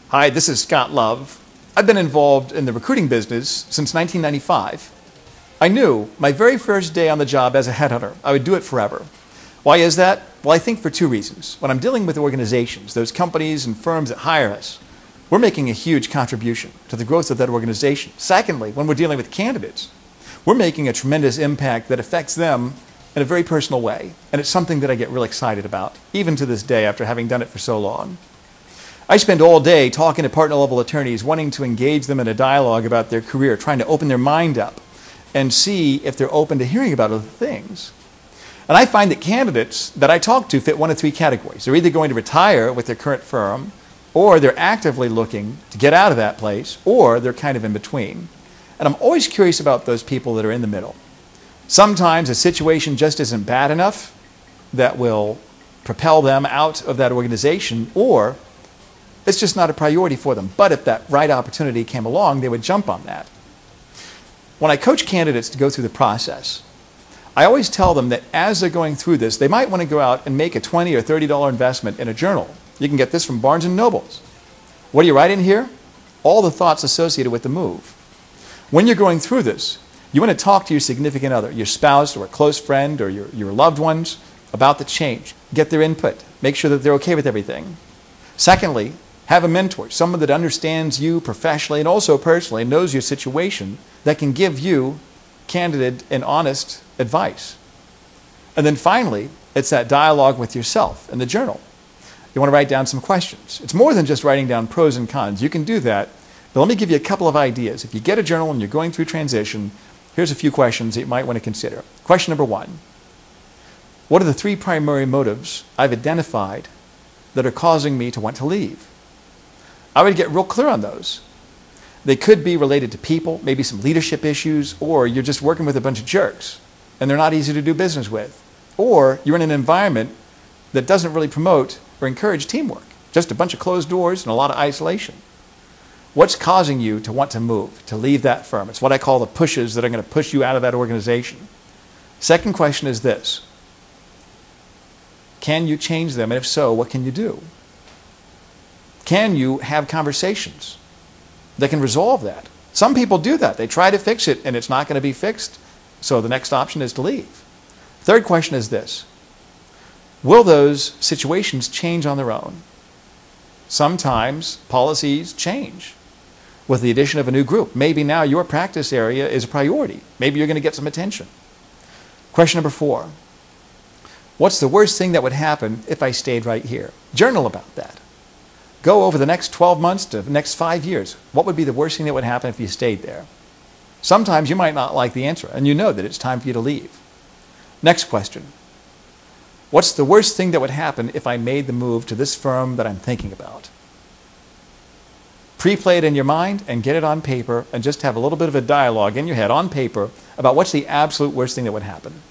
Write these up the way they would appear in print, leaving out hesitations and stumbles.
Hi, this is Scott Love. I've been involved in the recruiting business since 1995. I knew my very first day on the job as a headhunter, I would do it forever. Why is that? Well, I think for two reasons. When I'm dealing with organizations, those companies and firms that hire us, we're making a huge contribution to the growth of that organization. Secondly, when we're dealing with candidates, we're making a tremendous impact that affects them in a very personal way. And it's something that I get really excited about, even to this day after having done it for so long. I spend all day talking to partner-level attorneys, wanting to engage them in a dialogue about their career, trying to open their mind up and see if they're open to hearing about other things. And I find that candidates that I talk to fit one of three categories. They're either going to retire with their current firm, or they're actively looking to get out of that place, or they're kind of in between. And I'm always curious about those people that are in the middle. Sometimes a situation just isn't bad enough that will propel them out of that organization, or it's just not a priority for them. But if that right opportunity came along, they would jump on that. When I coach candidates to go through the process, I always tell them that as they're going through this, they might want to go out and make a $20 or $30 investment in a journal. You can get this from Barnes & Noble's. What do you write in here? All the thoughts associated with the move. When you're going through this, you want to talk to your significant other, your spouse or a close friend or your loved ones about the change. Get their input. Make sure that they're okay with everything. Secondly, have a mentor, someone that understands you professionally and also personally, knows your situation, that can give you candid and honest advice. And then finally, it's that dialogue with yourself in the journal. You want to write down some questions. It's more than just writing down pros and cons. You can do that, but let me give you a couple of ideas. If you get a journal and you're going through transition, here's a few questions that you might want to consider. Question number one: what are the three primary motives I've identified that are causing me to want to leave? I would get real clear on those. They could be related to people, maybe some leadership issues, or you're just working with a bunch of jerks and they're not easy to do business with. Or you're in an environment that doesn't really promote or encourage teamwork, just a bunch of closed doors and a lot of isolation. What's causing you to want to move, to leave that firm? It's what I call the pushes that are going to push you out of that organization. Second question is this: can you change them? And if so, what can you do? Can you have conversations that can resolve that? Some people do that. They try to fix it and it's not going to be fixed, so the next option is to leave. Third question is this: will those situations change on their own? Sometimes policies change with the addition of a new group. Maybe now your practice area is a priority. Maybe you're going to get some attention. Question number four: what's the worst thing that would happen if I stayed right here? Journal about that. Go over the next 12 months to the next 5 years. What would be the worst thing that would happen if you stayed there? Sometimes you might not like the answer, and you know that it's time for you to leave. Next question: what's the worst thing that would happen if I made the move to this firm that I'm thinking about? Pre-play it in your mind and get it on paper, and just have a little bit of a dialogue in your head on paper about what's the absolute worst thing that would happen.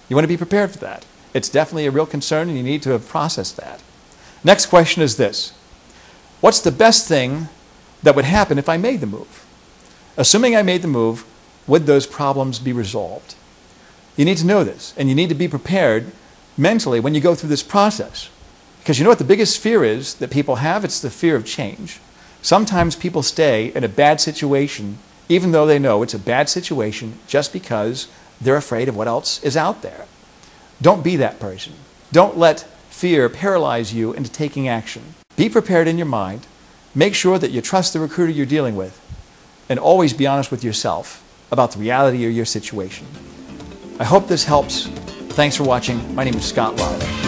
You want to be prepared for that. It's definitely a real concern, and you need to have processed that. Next question is this: what's the best thing that would happen if I made the move? Assuming I made the move, would those problems be resolved? You need to know this, and you need to be prepared mentally when you go through this process. Because you know what the biggest fear is that people have? It's the fear of change. Sometimes people stay in a bad situation even though they know it's a bad situation just because they're afraid of what else is out there. Don't be that person. Don't let fear paralyze you into taking action. Be prepared in your mind. Make sure that you trust the recruiter you're dealing with, and always be honest with yourself about the reality of your situation. I hope this helps. Thanks for watching. My name is Scott Love.